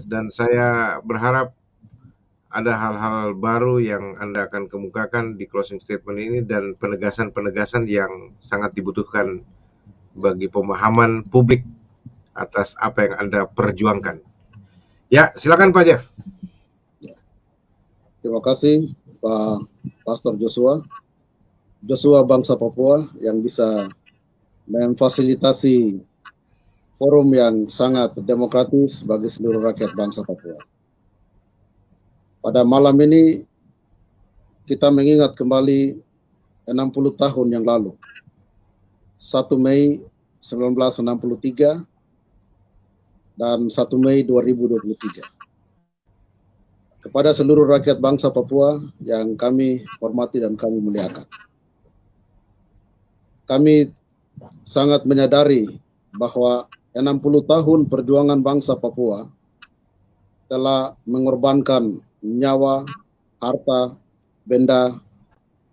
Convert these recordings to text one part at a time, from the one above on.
dan saya berharap ada hal-hal baru yang Anda akan kemukakan di closing statement ini dan penegasan-penegasan yang sangat dibutuhkan bagi pemahaman publik atas apa yang Anda perjuangkan. Ya, silakan Pak Jeff. Terima kasih Pak Pastor Joshua bangsa Papua yang bisa memfasilitasi forum yang sangat demokratis bagi seluruh rakyat bangsa Papua. Pada malam ini kita mengingat kembali 60 tahun yang lalu, 1 Mei 1963 dan 1 Mei 2023. Kepada seluruh rakyat bangsa Papua yang kami hormati dan kami muliakan. Kami sangat menyadari bahwa 60 tahun perjuangan bangsa Papua telah mengorbankan nyawa, harta, benda,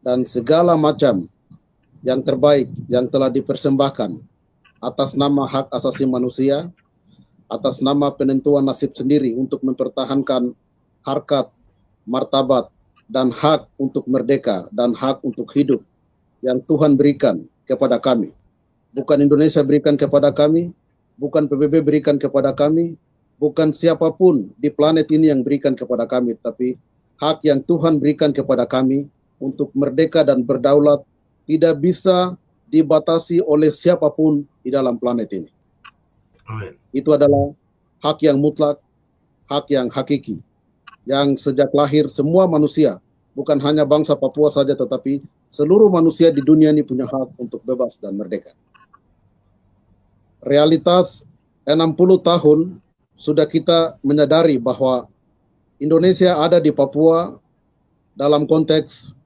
dan segala macam yang terbaik yang telah dipersembahkan atas nama hak asasi manusia, atas nama penentuan nasib sendiri untuk mempertahankan harkat, martabat, dan hak untuk merdeka dan hak untuk hidup yang Tuhan berikan kepada kami. Bukan Indonesia berikan kepada kami, bukan PBB berikan kepada kami, bukan siapapun di planet ini yang berikan kepada kami, tapi hak yang Tuhan berikan kepada kami untuk merdeka dan berdaulat tidak bisa dibatasi oleh siapapun di dalam planet ini. Amin. Itu adalah hak yang mutlak, hak yang hakiki, yang sejak lahir semua manusia, bukan hanya bangsa Papua saja, tetapi seluruh manusia di dunia ini punya hak untuk bebas dan merdeka. Realitas 60 tahun sudah kita menyadari bahwa Indonesia ada di Papua dalam konteks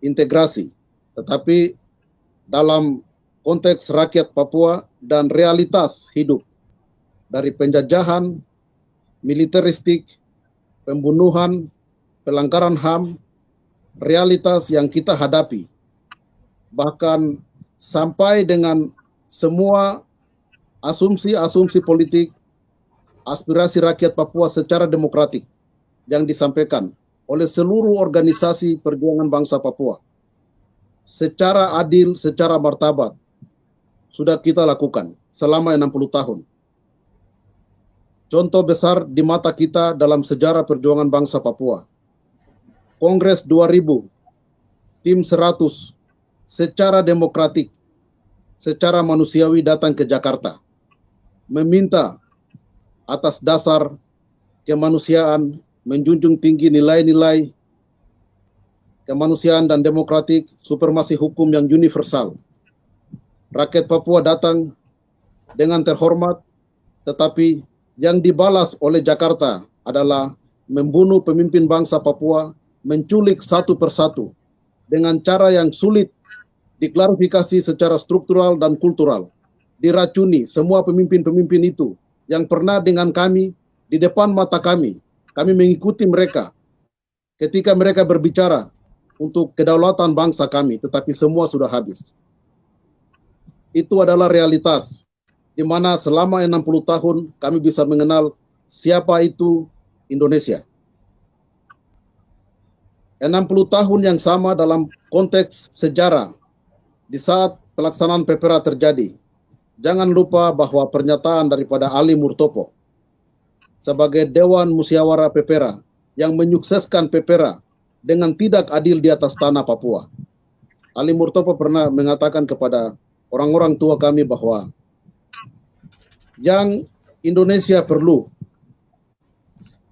integrasi, tetapi dalam konteks rakyat Papua dan realitas hidup dari penjajahan, militeristik, pembunuhan, pelanggaran HAM, realitas yang kita hadapi, bahkan sampai dengan semua asumsi-asumsi politik, aspirasi rakyat Papua secara demokratik yang disampaikan oleh seluruh organisasi perjuangan bangsa Papua secara adil, secara martabat sudah kita lakukan selama 60 tahun. Contoh besar di mata kita dalam sejarah perjuangan bangsa Papua. Kongres 2000, tim 100 secara demokratik, secara manusiawi datang ke Jakarta meminta atas dasar kemanusiaan, menjunjung tinggi nilai-nilai kemanusiaan dan demokratik, supremasi hukum yang universal. Rakyat Papua datang dengan terhormat, tetapi yang dibalas oleh Jakarta adalah membunuh pemimpin bangsa Papua, menculik satu persatu dengan cara yang sulit diklarifikasi secara struktural dan kultural. Diracuni semua pemimpin-pemimpin itu yang pernah dengan kami di depan mata kami mengikuti mereka ketika mereka berbicara untuk kedaulatan bangsa kami, tetapi semua sudah habis. Itu adalah realitas di mana selama 60 tahun kami bisa mengenal siapa itu Indonesia. 60 tahun yang sama dalam konteks sejarah di saat pelaksanaan PEPERA terjadi. Jangan lupa bahwa pernyataan daripada Ali Murtopo sebagai Dewan Musyawarah PEPERA yang menyukseskan PEPERA dengan tidak adil di atas tanah Papua. Ali Murtopo pernah mengatakan kepada orang-orang tua kami bahwa yang Indonesia perlu,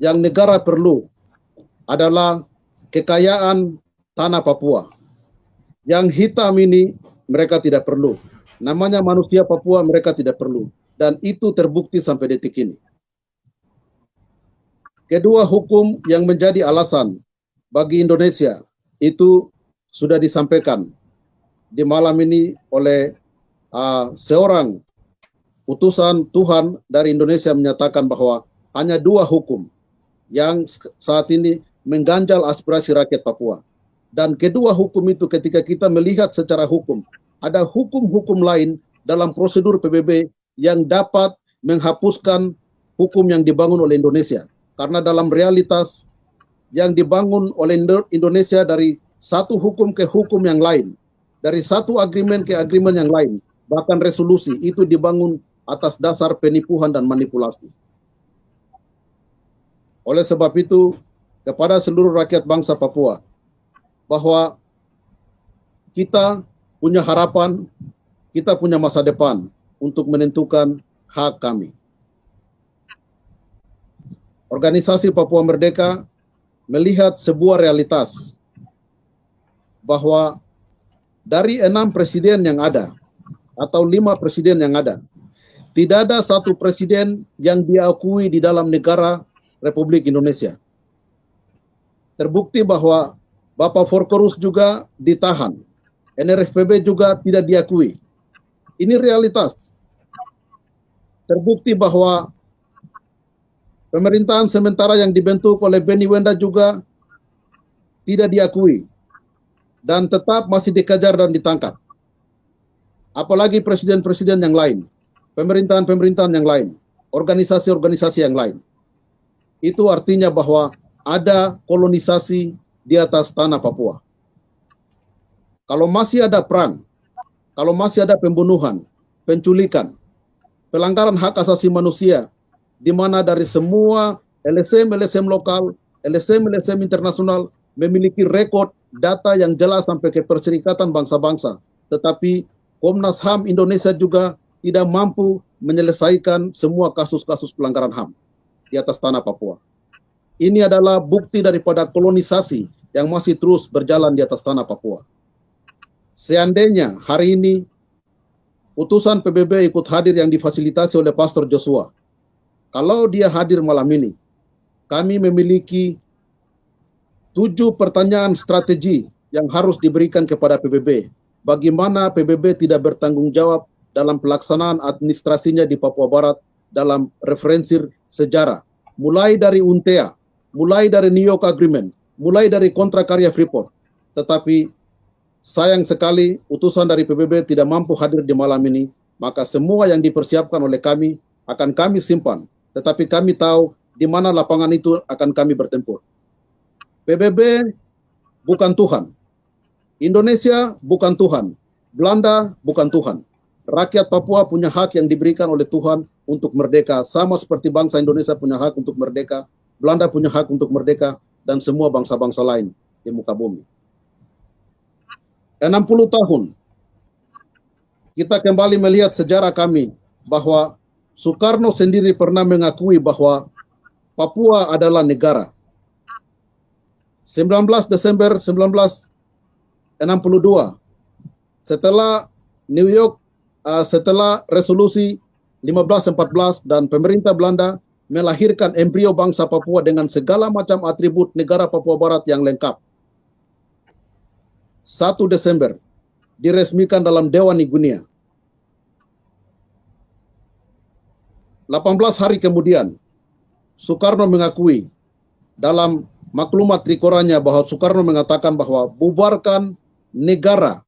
yang negara perlu adalah kekayaan tanah Papua. Yang hitam ini mereka tidak perlu. Namanya manusia Papua mereka tidak perlu. Dan itu terbukti sampai detik ini. Kedua hukum yang menjadi alasan bagi Indonesia itu sudah disampaikan di malam ini oleh seorang utusan Tuhan dari Indonesia menyatakan bahwa hanya dua hukum yang saat ini mengganjal aspirasi rakyat Papua. Dan kedua hukum itu ketika kita melihat secara hukum, ada hukum-hukum lain dalam prosedur PBB yang dapat menghapuskan hukum yang dibangun oleh Indonesia. Karena dalam realitas yang dibangun oleh Indonesia dari satu hukum ke hukum yang lain, dari satu agreement ke agreement yang lain, bahkan resolusi itu dibangun atas dasar penipuan dan manipulasi. Oleh sebab itu, kepada seluruh rakyat bangsa Papua, bahwa kita punya harapan, kita punya masa depan untuk menentukan hak kami. Organisasi Papua Merdeka melihat sebuah realitas bahwa dari 6 presiden yang ada atau 5 presiden yang ada, tidak ada satu presiden yang diakui di dalam negara Republik Indonesia. Terbukti bahwa Bapak Forkorus juga ditahan, NRFPB juga tidak diakui. Ini realitas. Terbukti bahwa pemerintahan sementara yang dibentuk oleh Beni Wenda juga tidak diakui dan tetap masih dikejar dan ditangkap. Apalagi presiden-presiden yang lain, pemerintahan-pemerintahan yang lain, organisasi-organisasi yang lain. Itu artinya bahwa ada kolonisasi di atas tanah Papua. Kalau masih ada perang, kalau masih ada pembunuhan, penculikan, pelanggaran hak asasi manusia, di mana dari semua LSM lokal, LSM internasional memiliki rekod data yang jelas sampai ke Perserikatan Bangsa-Bangsa, tetapi Komnas HAM Indonesia juga tidak mampu menyelesaikan semua kasus-kasus pelanggaran HAM di atas tanah Papua. Ini adalah bukti daripada kolonisasi yang masih terus berjalan di atas tanah Papua. Seandainya hari ini utusan PBB ikut hadir yang difasilitasi oleh Pastor Joshua, kalau dia hadir malam ini, kami memiliki 7 pertanyaan strategi yang harus diberikan kepada PBB. Bagaimana PBB tidak bertanggung jawab dalam pelaksanaan administrasinya di Papua Barat dalam referensi sejarah. Mulai dari UNTEA, mulai dari New York Agreement, mulai dari kontrak karya Freeport. Tetapi sayang sekali utusan dari PBB tidak mampu hadir di malam ini, maka semua yang dipersiapkan oleh kami akan kami simpan. Tetapi kami tahu di mana lapangan itu akan kami bertempur. PBB bukan Tuhan. Indonesia bukan Tuhan. Belanda bukan Tuhan. Rakyat Papua punya hak yang diberikan oleh Tuhan untuk merdeka. Sama seperti bangsa Indonesia punya hak untuk merdeka. Belanda punya hak untuk merdeka. Dan semua bangsa-bangsa lain di muka bumi. 60 tahun. Kita kembali melihat sejarah kami bahwa Soekarno sendiri pernah mengakui bahwa Papua adalah negara. 19 Desember 1962, setelah New York, setelah resolusi 1514 dan pemerintah Belanda melahirkan embrio bangsa Papua dengan segala macam atribut negara Papua Barat yang lengkap. 1 Desember diresmikan dalam Dewan Igunia. 18 hari kemudian, Soekarno mengakui dalam maklumat trikoranya bahwa Soekarno mengatakan bahwa bubarkan negara.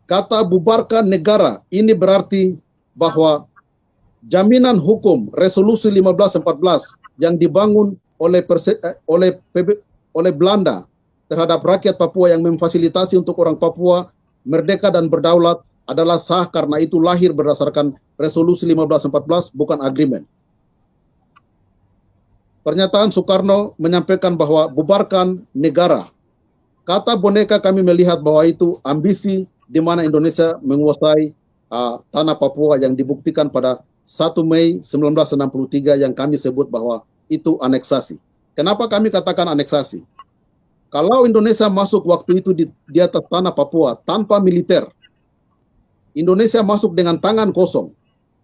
Kata bubarkan negara ini berarti bahwa jaminan hukum resolusi 1514 yang dibangun oleh Belanda terhadap rakyat Papua yang memfasilitasi untuk orang Papua merdeka dan berdaulat adalah sah karena itu lahir berdasarkan resolusi 1514 bukan agreement. Pernyataan Soekarno menyampaikan bahwa bubarkan negara. Kata boneka kami melihat bahwa itu ambisi di mana Indonesia menguasai tanah Papua yang dibuktikan pada 1 Mei 1963 yang kami sebut bahwa itu aneksasi. Kenapa kami katakan aneksasi? Kalau Indonesia masuk waktu itu di atas tanah Papua tanpa militer, Indonesia masuk dengan tangan kosong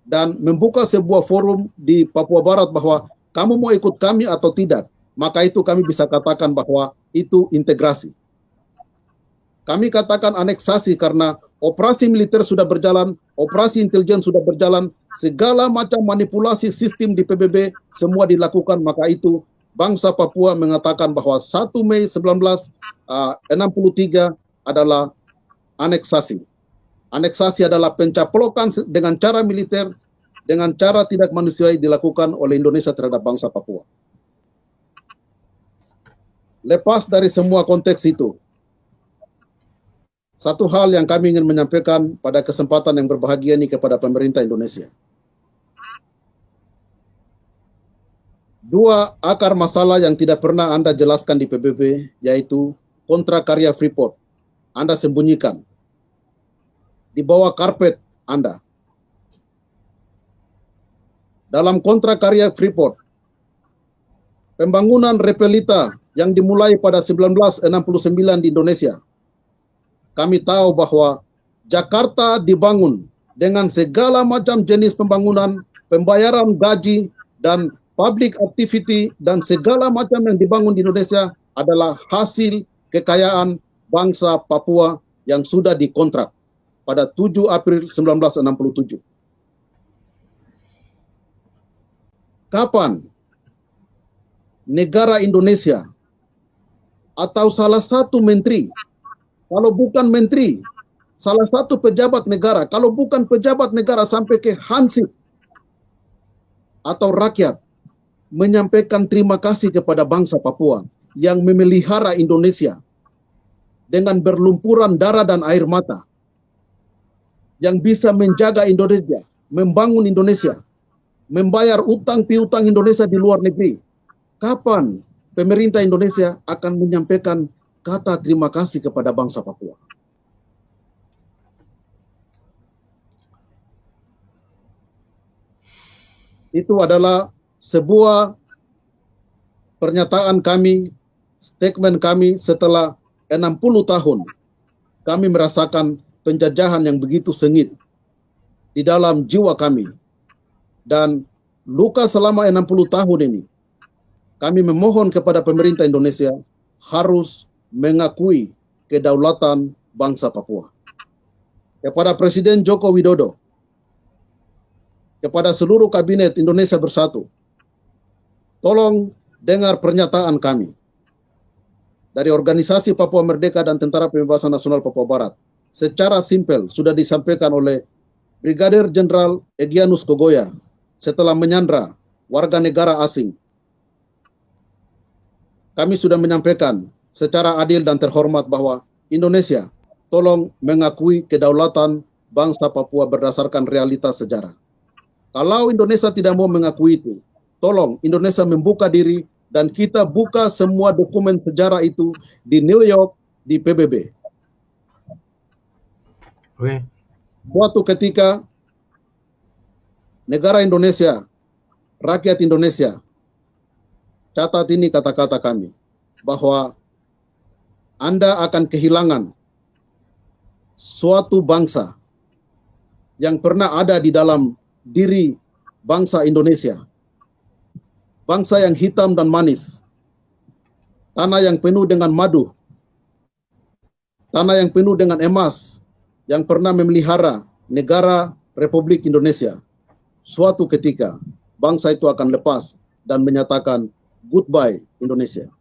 dan membuka sebuah forum di Papua Barat bahwa kamu mau ikut kami atau tidak, maka itu kami bisa katakan bahwa itu integrasi. Kami katakan aneksasi karena operasi militer sudah berjalan, operasi intelijen sudah berjalan, segala macam manipulasi sistem di PBB semua dilakukan, maka itu bangsa Papua mengatakan bahwa 1 Mei 1963 adalah aneksasi. Aneksasi adalah pencaplokan dengan cara militer dengan cara tidak manusiawi dilakukan oleh Indonesia terhadap bangsa Papua. Lepas dari semua konteks itu, satu hal yang kami ingin menyampaikan pada kesempatan yang berbahagia ini kepada pemerintah Indonesia. Dua akar masalah yang tidak pernah Anda jelaskan di PBB, yaitu kontrak karya Freeport. Anda sembunyikan di bawah karpet Anda. Dalam kontrak karya Freeport, pembangunan Repelita yang dimulai pada 1969 di Indonesia, kami tahu bahwa Jakarta dibangun dengan segala macam jenis pembangunan, pembayaran gaji, dan public activity, dan segala macam yang dibangun di Indonesia adalah hasil kekayaan bangsa Papua yang sudah dikontrak pada 7 April 1967. Kapan negara Indonesia atau salah satu menteri, kalau bukan menteri, salah satu pejabat negara, kalau bukan pejabat negara sampai ke Hansip atau rakyat, menyampaikan terima kasih kepada bangsa Papua yang memelihara Indonesia dengan berlumpuran darah dan air mata, yang bisa menjaga Indonesia, membangun Indonesia, membayar utang piutang Indonesia di luar negeri. Kapan pemerintah Indonesia akan menyampaikan kata terima kasih kepada bangsa Papua? Itu adalah sebuah pernyataan kami, statement kami setelah 60 tahun kami merasakan penjajahan yang begitu sengit di dalam jiwa kami. Dan luka selama 60 tahun ini, kami memohon kepada pemerintah Indonesia harus mengakui kedaulatan bangsa Papua. Kepada Presiden Joko Widodo, kepada seluruh kabinet Indonesia Bersatu, tolong dengar pernyataan kami dari Organisasi Papua Merdeka dan Tentara Pembebasan Nasional Papua Barat. Secara simpel sudah disampaikan oleh Brigadir Jenderal Egyanus Kogoya setelah menyandra warga negara asing. Kami sudah menyampaikan secara adil dan terhormat bahwa Indonesia tolong mengakui kedaulatan bangsa Papua berdasarkan realitas sejarah. Kalau Indonesia tidak mau mengakui itu, tolong Indonesia membuka diri dan kita buka semua dokumen sejarah itu di New York, di PBB. Suatu ketika negara Indonesia, rakyat Indonesia, catat ini kata-kata kami, bahwa Anda akan kehilangan suatu bangsa yang pernah ada di dalam diri bangsa Indonesia. Bangsa yang hitam dan manis, tanah yang penuh dengan madu, tanah yang penuh dengan emas, yang pernah memelihara negara Republik Indonesia. Suatu ketika, bangsa itu akan lepas dan menyatakan goodbye Indonesia.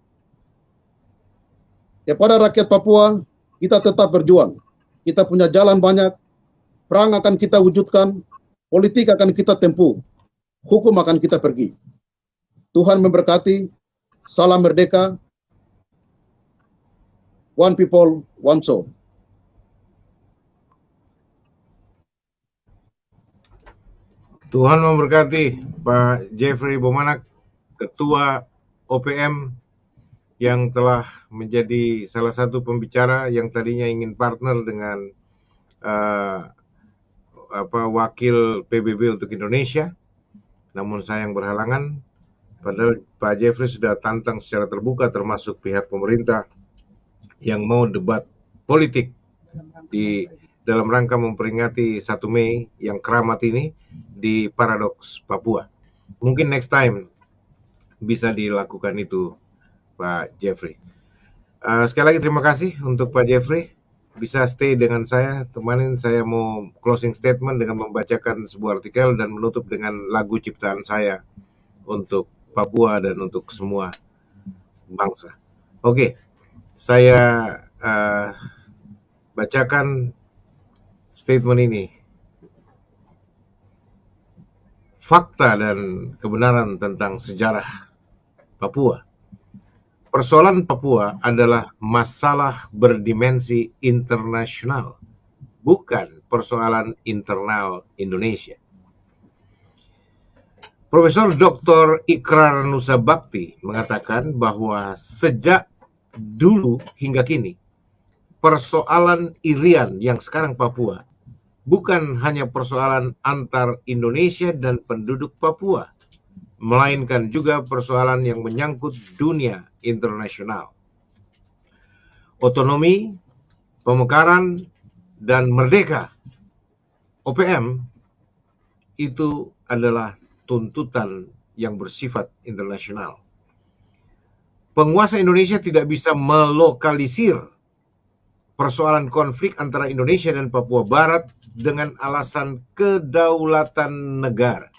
Kepada rakyat Papua, kita tetap berjuang. Kita punya jalan banyak, perang akan kita wujudkan, politik akan kita tempuh, hukum akan kita pergi. Tuhan memberkati, salam merdeka, one people, one soul. Tuhan memberkati Pak Jeffrey Bomanak, Ketua OPM yang telah menjadi salah satu pembicara yang tadinya ingin partner dengan wakil PBB untuk Indonesia, namun sayang berhalangan. Padahal Pak Jeffrey sudah tantang secara terbuka termasuk pihak pemerintah yang mau debat politik di dalam rangka memperingati 1 Mei yang keramat ini di Paradoks Papua. Mungkin next time bisa dilakukan itu Pak Jeffrey. Sekali lagi terima kasih untuk Pak Jeffrey. Bisa stay dengan saya, temanin saya mau closing statement dengan membacakan sebuah artikel dan menutup dengan lagu ciptaan saya untuk Papua dan untuk semua bangsa. Oke, saya bacakan statement ini. fakta dan kebenaran tentang sejarah Papua. Persoalan Papua adalah masalah berdimensi internasional, bukan persoalan internal Indonesia. Profesor Dr. Ikrar Nusabakti mengatakan bahwa sejak dulu hingga kini, persoalan Irian yang sekarang Papua bukan hanya persoalan antar Indonesia dan penduduk Papua, melainkan juga persoalan yang menyangkut dunia internasional. Otonomi, pemekaran, dan merdeka OPM itu adalah tuntutan yang bersifat internasional. Penguasa Indonesia tidak bisa melokalisir persoalan konflik antara Indonesia dan Papua Barat dengan alasan kedaulatan negara.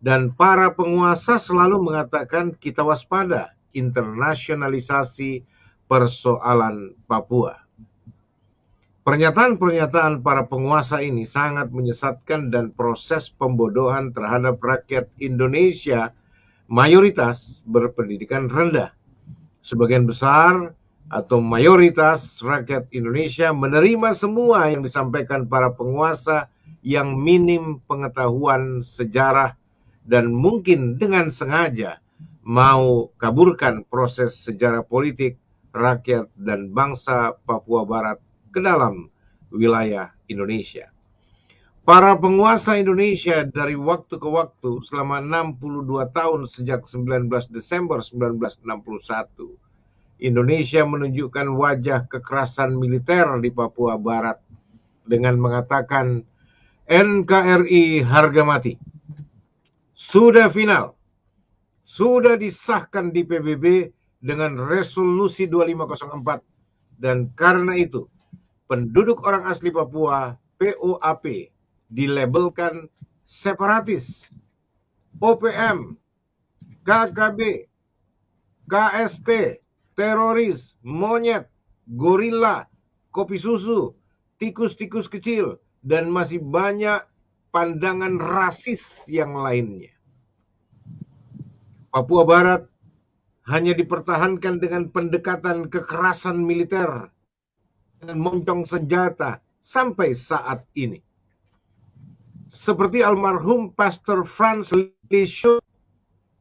Dan para penguasa selalu mengatakan kita waspada internasionalisasi persoalan Papua. Pernyataan-pernyataan para penguasa ini sangat menyesatkan dan proses pembodohan terhadap rakyat Indonesia mayoritas berpendidikan rendah. Sebagian besar atau mayoritas rakyat Indonesia menerima semua yang disampaikan para penguasa yang minim pengetahuan sejarah dan mungkin dengan sengaja mau kaburkan proses sejarah politik rakyat dan bangsa Papua Barat ke dalam wilayah Indonesia. Para penguasa Indonesia dari waktu ke waktu selama 62 tahun sejak 19 Desember 1961, Indonesia menunjukkan wajah kekerasan militer di Papua Barat dengan mengatakan NKRI harga mati. Sudah final, sudah disahkan di PBB dengan resolusi 2504 dan karena itu penduduk orang asli Papua POAP dilabelkan separatis, OPM, KKB, KST, teroris, monyet, gorila, kopi susu, tikus-tikus kecil, dan masih banyak pandangan rasis yang lainnya. Papua Barat hanya dipertahankan dengan pendekatan kekerasan militer dengan moncong senjata sampai saat ini. Seperti almarhum Pastor Franz Lesho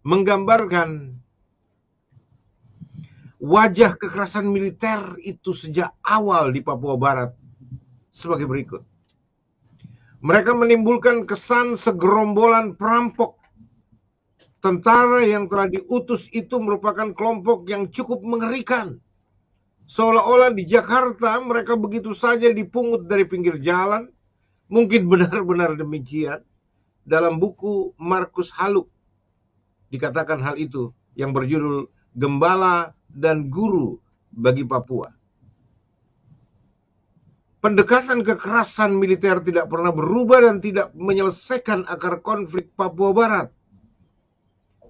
menggambarkan wajah kekerasan militer itu sejak awal di Papua Barat sebagai berikut. Mereka menimbulkan kesan segerombolan perampok. Tentara yang telah diutus itu merupakan kelompok yang cukup mengerikan. Seolah-olah di Jakarta mereka begitu saja dipungut dari pinggir jalan. Mungkin benar-benar demikian. Dalam buku Markus Haluk dikatakan hal itu yang berjudul Gembala dan Guru bagi Papua. Pendekatan kekerasan militer tidak pernah berubah dan tidak menyelesaikan akar konflik Papua Barat.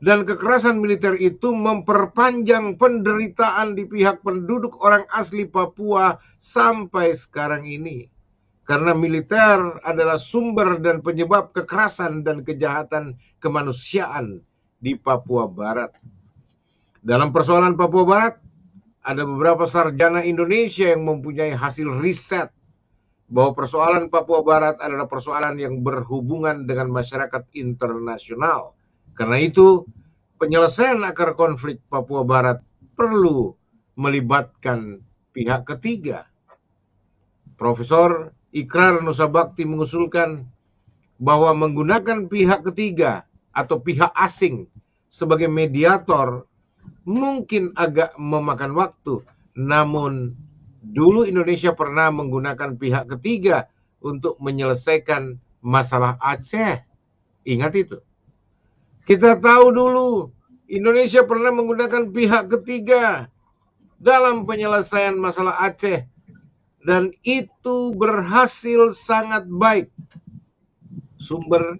Dan kekerasan militer itu memperpanjang penderitaan di pihak penduduk orang asli Papua sampai sekarang ini. Karena militer adalah sumber dan penyebab kekerasan dan kejahatan kemanusiaan di Papua Barat. Dalam persoalan Papua Barat, ada beberapa sarjana Indonesia yang mempunyai hasil riset bahwa persoalan Papua Barat adalah persoalan yang berhubungan dengan masyarakat internasional. Karena itu, penyelesaian akar konflik Papua Barat perlu melibatkan pihak ketiga. Profesor Ikrar Nusabakti mengusulkan bahwa menggunakan pihak ketiga atau pihak asing sebagai mediator mungkin agak memakan waktu, namun dulu Indonesia pernah menggunakan pihak ketiga untuk menyelesaikan masalah Aceh. Ingat itu. Kita tahu dulu Indonesia pernah menggunakan pihak ketiga dalam penyelesaian masalah Aceh. Dan itu berhasil sangat baik. Sumber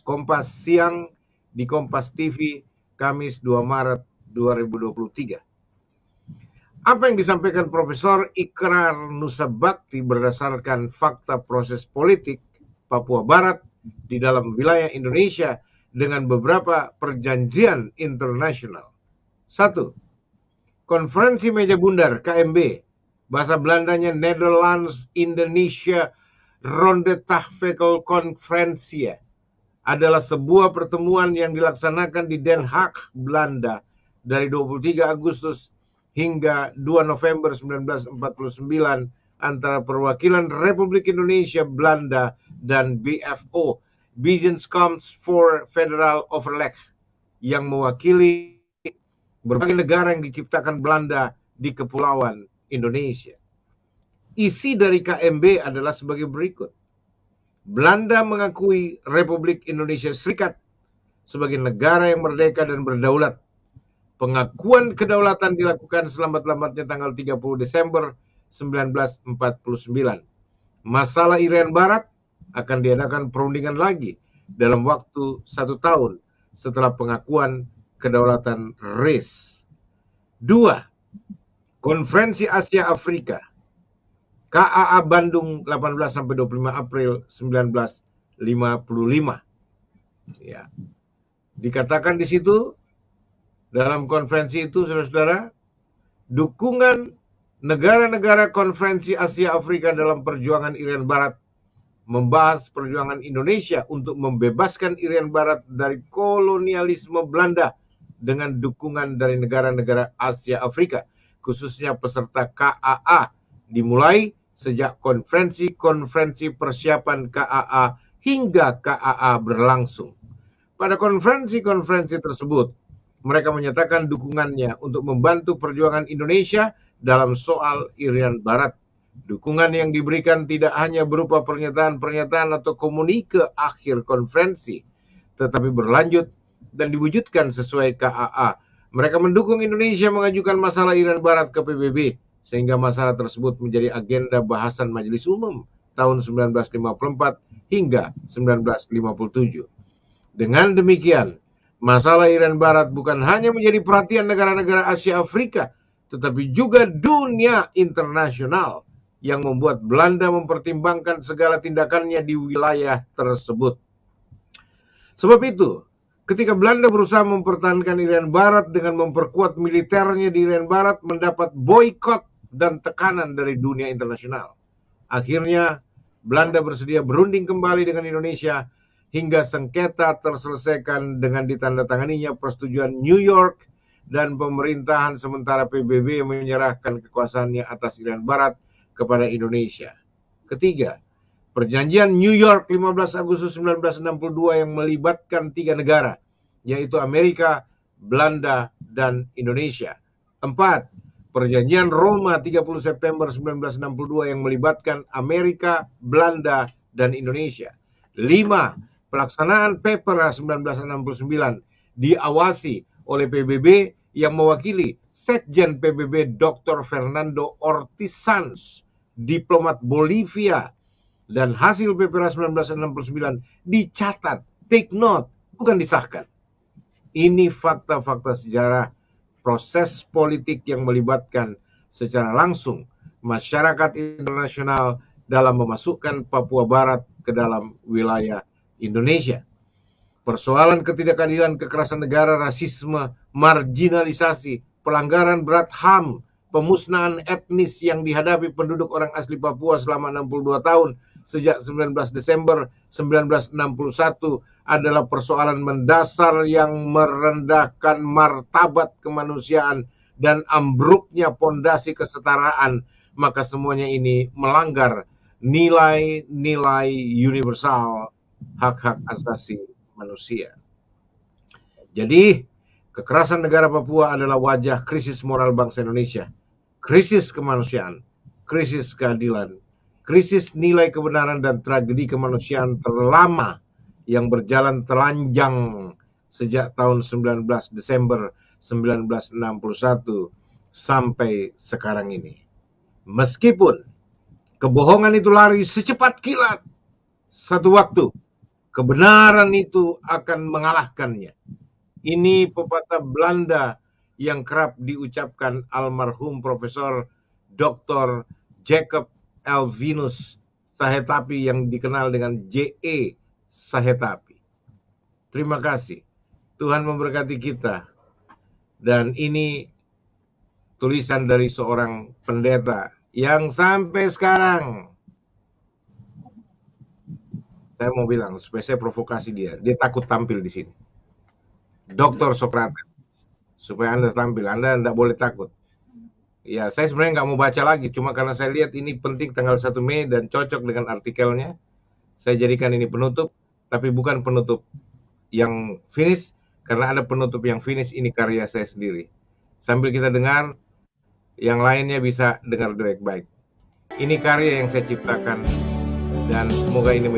Kompas Siang di Kompas TV, Kamis 2 Maret 2023. Apa yang disampaikan Profesor Ikrar Nusabakti berdasarkan fakta proses politik Papua Barat di dalam wilayah Indonesia dengan beberapa perjanjian internasional. 1. Konferensi Meja Bundar KMB, bahasa Belandanya Nederlands Indonesia Ronde Tafel Conferentie, adalah sebuah pertemuan yang dilaksanakan di Den Haag, Belanda dari 23 Agustus hingga 2 November 1949 antara perwakilan Republik Indonesia, Belanda, dan BFO, Bijeenkomst voor Federal Overleg, yang mewakili berbagai negara yang diciptakan Belanda di Kepulauan Indonesia. Isi dari KMB adalah sebagai berikut. Belanda mengakui Republik Indonesia Serikat sebagai negara yang merdeka dan berdaulat. Pengakuan kedaulatan dilakukan selambat-lambatnya tanggal 30 Desember 1949. Masalah Irian Barat akan diadakan perundingan lagi dalam waktu 1 tahun setelah pengakuan kedaulatan RIS. 2. Konferensi Asia Afrika KAA Bandung 18-25 April 1955. Ya. Dikatakan di situ dalam konferensi itu, saudara-saudara, dukungan negara-negara konferensi Asia Afrika dalam perjuangan Irian Barat membahas perjuangan Indonesia untuk membebaskan Irian Barat dari kolonialisme Belanda dengan dukungan dari negara-negara Asia Afrika, khususnya peserta KAA, dimulai sejak konferensi persiapan KAA hingga KAA berlangsung. Pada konferensi tersebut, mereka menyatakan dukungannya untuk membantu perjuangan Indonesia dalam soal Irian Barat. Dukungan yang diberikan tidak hanya berupa pernyataan-pernyataan atau komunike akhir konferensi, tetapi berlanjut dan diwujudkan sesuai KAA. Mereka mendukung Indonesia mengajukan masalah Irian Barat ke PBB, sehingga masalah tersebut menjadi agenda bahasan Majelis Umum tahun 1954 hingga 1957. Dengan demikian, masalah Irian Barat bukan hanya menjadi perhatian negara-negara Asia Afrika, tetapi juga dunia internasional, yang membuat Belanda mempertimbangkan segala tindakannya di wilayah tersebut. Sebab itu, ketika Belanda berusaha mempertahankan Irian Barat dengan memperkuat militernya di Irian Barat, mendapat boikot dan tekanan dari dunia internasional. Akhirnya, Belanda bersedia berunding kembali dengan Indonesia hingga sengketa terselesaikan dengan ditandatanganinya persetujuan New York dan pemerintahan sementara PBB menyerahkan kekuasaannya atas Irian Barat kepada Indonesia. Ketiga, Perjanjian New York 15 Agustus 1962 yang melibatkan 3 negara, yaitu Amerika, Belanda, dan Indonesia. 4. Perjanjian Roma 30 September 1962 yang melibatkan Amerika, Belanda, dan Indonesia. 5. Pelaksanaan Pepera 1969 diawasi oleh PBB yang mewakili Sekjen PBB Dr. Fernando Ortiz Sanz, diplomat Bolivia, dan hasil Pepera 1969 dicatat, take note, bukan disahkan. Ini fakta-fakta sejarah proses politik yang melibatkan secara langsung masyarakat internasional dalam memasukkan Papua Barat ke dalam wilayah Indonesia. Persoalan ketidakadilan, kekerasan negara, rasisme, marginalisasi, pelanggaran berat HAM, pemusnahan etnis yang dihadapi penduduk orang asli Papua selama 62 tahun sejak 19 Desember 1961 adalah persoalan mendasar yang merendahkan martabat kemanusiaan dan ambruknya pondasi kesetaraan. Maka semuanya ini melanggar nilai-nilai universal hak-hak asasi manusia. Jadi, kekerasan negara Papua adalah wajah krisis moral bangsa Indonesia, krisis kemanusiaan, krisis keadilan, krisis nilai kebenaran dan tragedi kemanusiaan terlama yang berjalan telanjang sejak tahun 19 Desember 1961 sampai sekarang ini. Meskipun kebohongan itu lari secepat kilat, satu waktu kebenaran itu akan mengalahkannya. Ini pepatah Belanda yang kerap diucapkan almarhum Profesor Dr. Jacob Alvinus Sahetapi yang dikenal dengan J.E. Sahetapi. Terima kasih. Tuhan memberkati kita. Dan ini tulisan dari seorang pendeta yang sampai sekarang, saya mau bilang supaya saya provokasi dia takut tampil di sini. Dr. Socrates, supaya Anda tampil, Anda tidak boleh takut. Ya, saya sebenarnya nggak mau baca lagi, cuma karena saya lihat ini penting tanggal 1 Mei dan cocok dengan artikelnya, saya jadikan ini penutup, tapi bukan penutup yang finish, karena ada penutup yang finish, ini karya saya sendiri. Sambil kita dengar, yang lainnya bisa dengar baik-baik. Ini karya yang saya ciptakan, dan semoga ini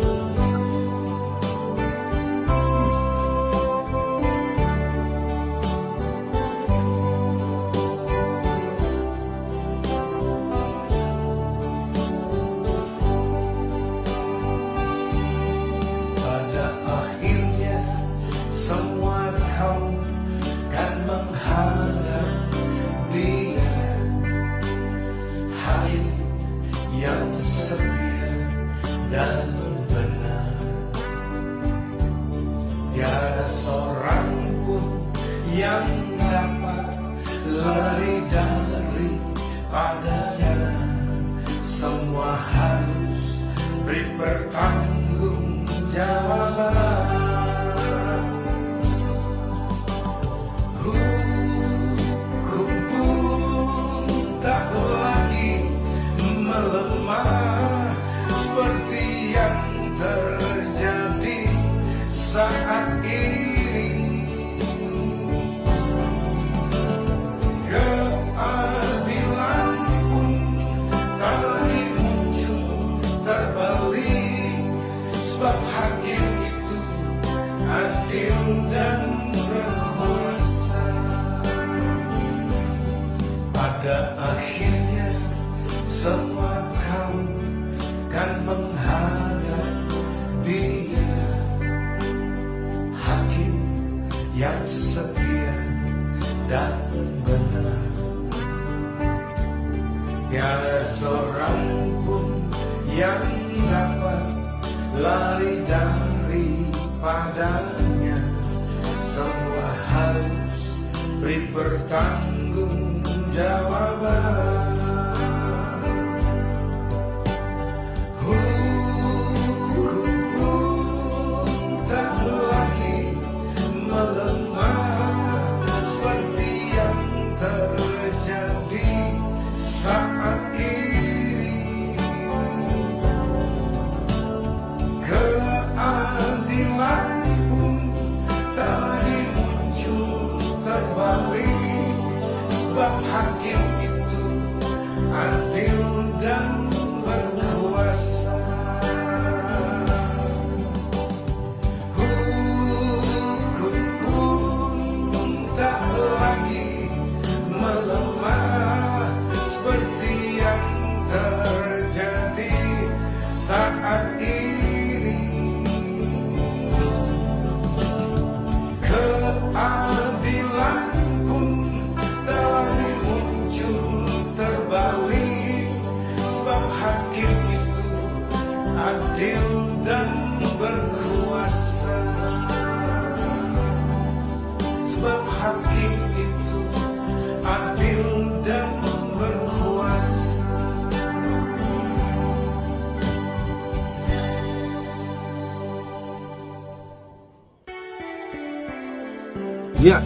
ya,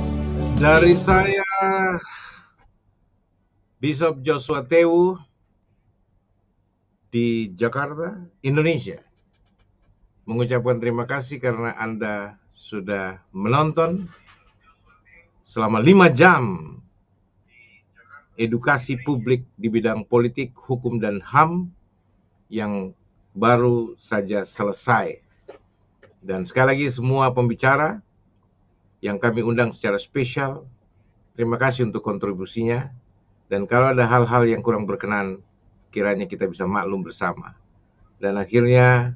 dari saya Bishop Joshua Tewu di Jakarta, Indonesia, mengucapkan terima kasih karena Anda sudah menonton selama 5 jam edukasi publik di bidang politik, hukum, dan HAM yang baru saja selesai. Dan sekali lagi semua pembicara yang kami undang secara spesial, terima kasih untuk kontribusinya. Dan kalau ada hal-hal yang kurang berkenan, kiranya kita bisa maklum bersama. Dan akhirnya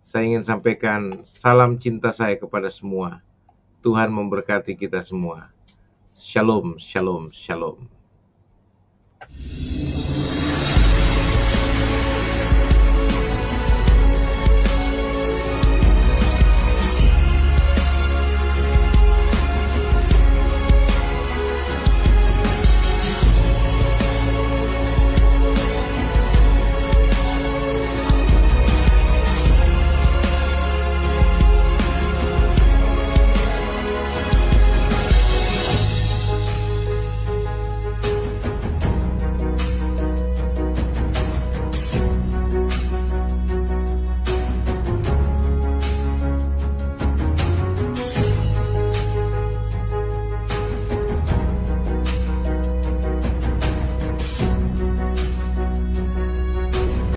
saya ingin sampaikan salam cinta saya kepada semua. Tuhan memberkati kita semua. Shalom, shalom, shalom.